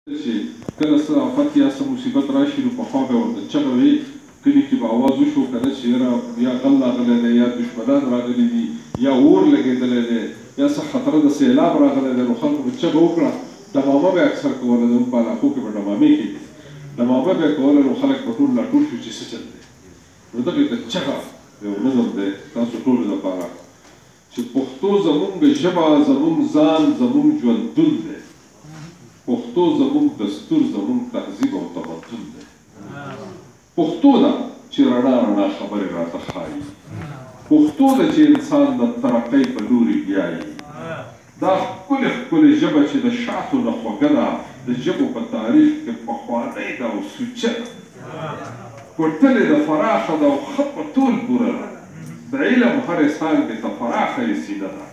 چې کله څه آفت یا څه مصیبت راشي نو پخوا به ورته چغه وي کلي کې به آواز وشو که نه چې یاره یا غل راغلی دی یا دشمنان راغلي دي یا اور لګېدلی دی یا څه خطر د سیلاب راغلی دی نو خلکو به چغه وکړه ډمامه به اکثر کوله زموږ په علاقو کې به ډمامې کېدې ډمامه به یې کوله نو خلک به ټول راټول شو چې څه چل دی نو دغې ته چغه یو نظم دی تاسو ټولو دپاره چې پښتو زموږ ژبه زموږ ځان زموږ ژوندون دی پښتو زموږ دستور زموږ تهذیب او تمدن دی پښتو ده چې رڼا رڼا خبرې راته ښایي پښتو ده چې انسان د ترقۍ په لوري بیایي دا ښکلې ښکلې ژبه چې د شاتو نه خوږه ده د ژبو په تاریخ کې پخوانۍ ده او سوچه ده کوټلې ده فراخه ده او ښه په طول پوره ده د علم هرې څانګې ته فراخه یې سینه ده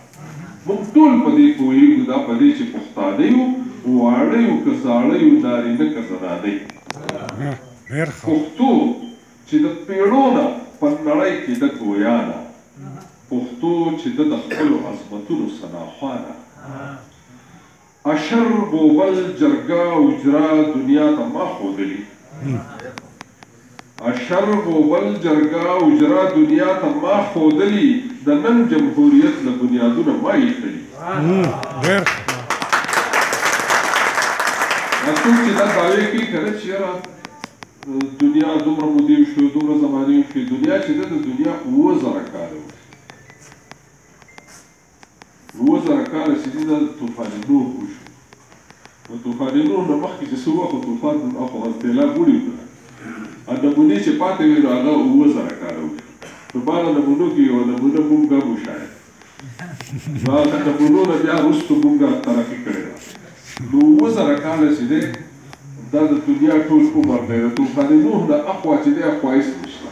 موږ ټول په دې پوهېږو دا په دې چې پښتانه یو واړه یو که زاړه یو نارینه که زنانه یو پښتو چې د پیړو نه په نړۍ کې د ګویا نه پښتو چې د خپلو عظمتونو سناخوانه اشر بوبل جرګه اجرا دنیا ته ما ښودلي اشر بوبل جرګه اجرا دنیا ته ما ښودلي د نن جمهوریت له بنیادونه ما ایښلي څوک چې دا دعوې کوي که نه چې یاره دنیا دومره مودې وشوې دومره زمانې وشوې دنیا چې ده د دنیا 7000 کاله وشوې 7000 کاله چې دي دا د طوفان نوح وشو نو طوفان نوح نه مخکې چې څه وخت طوفان اخو سیلاب وړي وکړه نمونې چې پاتې وې نو هغه 7000 کاله وشو نو په هغه نمونو کې یوه نمونه مونږ هم وشاید نو هغه نمونو نه بیا وروستو مونږ ترقي کړې ده نو 7000 کاله چې دی دا د دنیا ټول عمر دی د طوفان نوح نه اخوا چې دی اخوا هېڅ نشته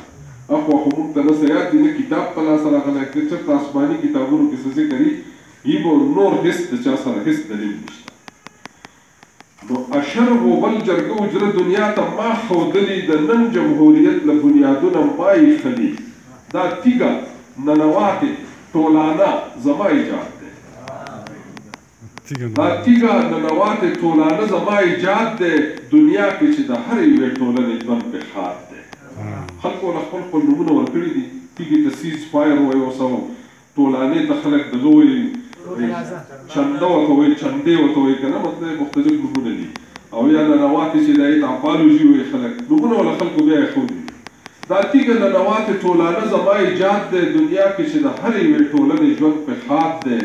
اخوا خو موږ ته نه څه یاد دي نه کتاب په لاس راغلی که چېرته آسماني کتابونو کې څه ذکر وي یي به نور هېڅ د چا سره هېڅ دلیل نشته نو اشر غوبل جرګه اجره دنیا ته ما ښودلي د نن جمهوریت له بنیادونه ما ایښلي دا تیږه ننواتې ټولانه زما ایجاد دی دا تیږه ننواتې ټولانه زما ایجاد دی دنیا کې چې د هرې یوې ټولنې ژوند پې ښاد دی خلکو له خپل خپل نومونه ورکړي دي تیږې ته سیز فایر وایي ورسه ټولانې ته خلک دغه وایي چنده ورته وایي چندې ورته وایي که نه مطلب مختلف نومونه دي او یا ننواتې چې دی ته اپالوژي وایي خلک نومونه وله خلکو بیا ایښودي دا تیږه ننواتې ټولانه زما ایجاد دی دنیا کې چې د هرې یوې ټولنې ژوند پې ښاد دی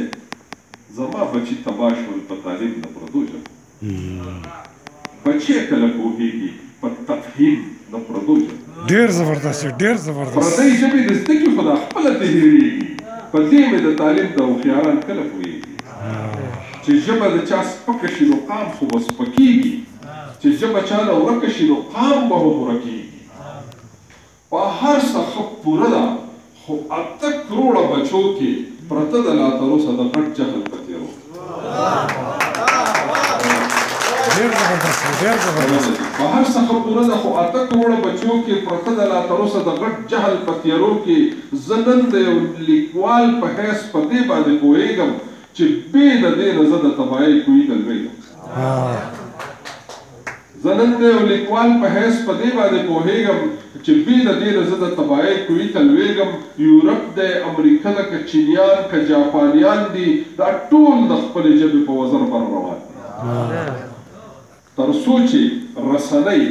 زما بچي تباه شول په تعلیم د پردو ژبو بچی کله پوهېږي په تفهیم د پردو ژبو ډېر زبردست ډېر زبردست پردۍ ژبې د زده کړې خو دا خپله ته هېرېږي په دې مې د تعلیم د هوښیاران کله پوهېږي چې ژبه د چا سپکه شي نو قام خو به سپکېږي چې ژبه چا نه ورکه شي نو قام به هم ورکېږي په هر څه ښه پوره ده خو 8 کروړه بچو کې پرته ده لا تر اوسه د غټ جهل په تېرو په هر څه ښه پوره ده خو 8 کروړه بچو کې پرته ده لا تر اوسه د غټ جهل په تېرو کې زه نن د یو لیکوال په حیث په دې باندې پوهېږم چې بې د دې نه زه د تباهۍ کوي ته لوېږم زه نن د یو لیکوال په حیث په دې باندې پوهېږم چې بې د دې نه زه د تباهۍ کوي ته لوېږم یورپ دی امریکا ده که چینیان که جاپانیان دي دا ټول د خپلې ژبې په وزر بر روان دي تر څو چې رسنۍ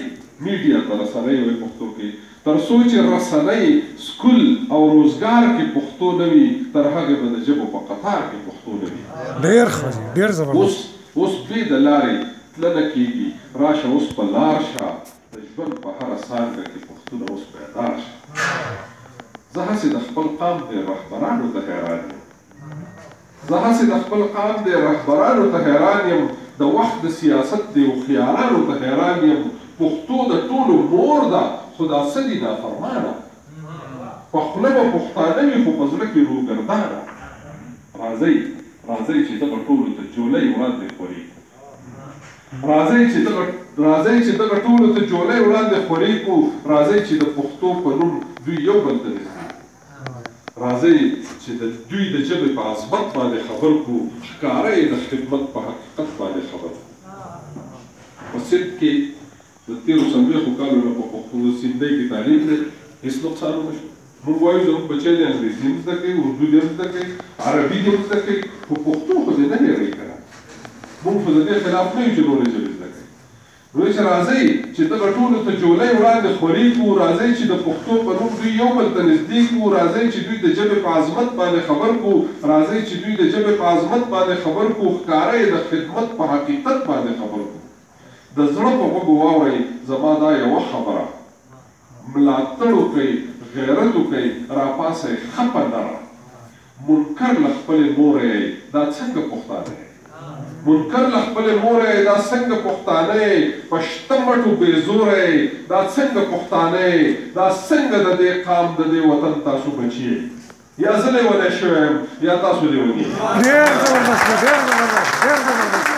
میډیا ته رسنۍ وایي پښتو کې تر څو چې رسنۍ سکول او روزګار کې پښتو نه وي تر هغې به د ژبو په قطار کې پښتو نه وي ډېر ښه ډېر زبردست اوس بې د لارې تله نه کېږي راشه اوس په لار شه د ژوند په هره څانګه کې پښتونه اوس پیدا شه زه هسې د خپل قام د رهبرانو ته حیران یم زه هسې د خپل قام د رهبرانو ته حیران یم د وخت د سیاست د هوښیارانو ته حیران یم پښتو د ټولو مور ده خو دا څه دي نافرمانه په خوله به پښتانه وي خو په زړه کې روګردانه راځئ راځئ چې دغه ټولو ته جولۍ وړاندې خوري راځئ چې دغه ټولو ته جولۍ وړاندې خوري کړو راځئ چې د پښتو په نوم دوی یو بل ته نږدې راځئ چې د دوی د ژبې په عظمت باندې خبر کړو ښکاره یې د خدمت په حقیقت باندې خبر کړو په سند کې د تېرو څلوېښتو کالو نه په پښتو سندۍ کې تعلیم دی هېڅ نقصان ونه شو. موږ وایو زموږ بچی دې انګریزي هم زده کوي، اردو دې هم زده کوي، عربي دې هم زده کوي، خو پښتو خو دې نه هېروي که نه. موږ خو د دې خلاف نه یو چې نورې ژبې زده کوي. نو چې راځئ چې دغه ټولو ته جولۍ وړاندې خورې کړو، راځئ چې د پښتو په نوم دوی یو بل ته نږدې کړو، راځئ چې دوی د ژبې په عظمت باندې خبر کړو، راځئ چې دوی د ژبې په عظمت باندې خبر کړو، ښکاره یې د خدمت په حقیقت باندې خبر کړو. د زړه په غوږو واورئ زما دا یوه خبره، ملاتړ وکئ، غیرت وکئ، راپاسئ ښه په نره. منکر له خپلې موره یې دا څنګه پښتانه یې؟ منکر له خپلې موره یې دا څنګه پښتانه یې؟ په شته مټو بې زوره یې دا څنګه پښتانه یې؟ دا څنګه د دې قام د دې وطن تاسو بچي یې؟ یا زه لیونی شوی یم یا تاسو لیوني. ډېر زبردست، ډېر زبردست، ډېر زبردست.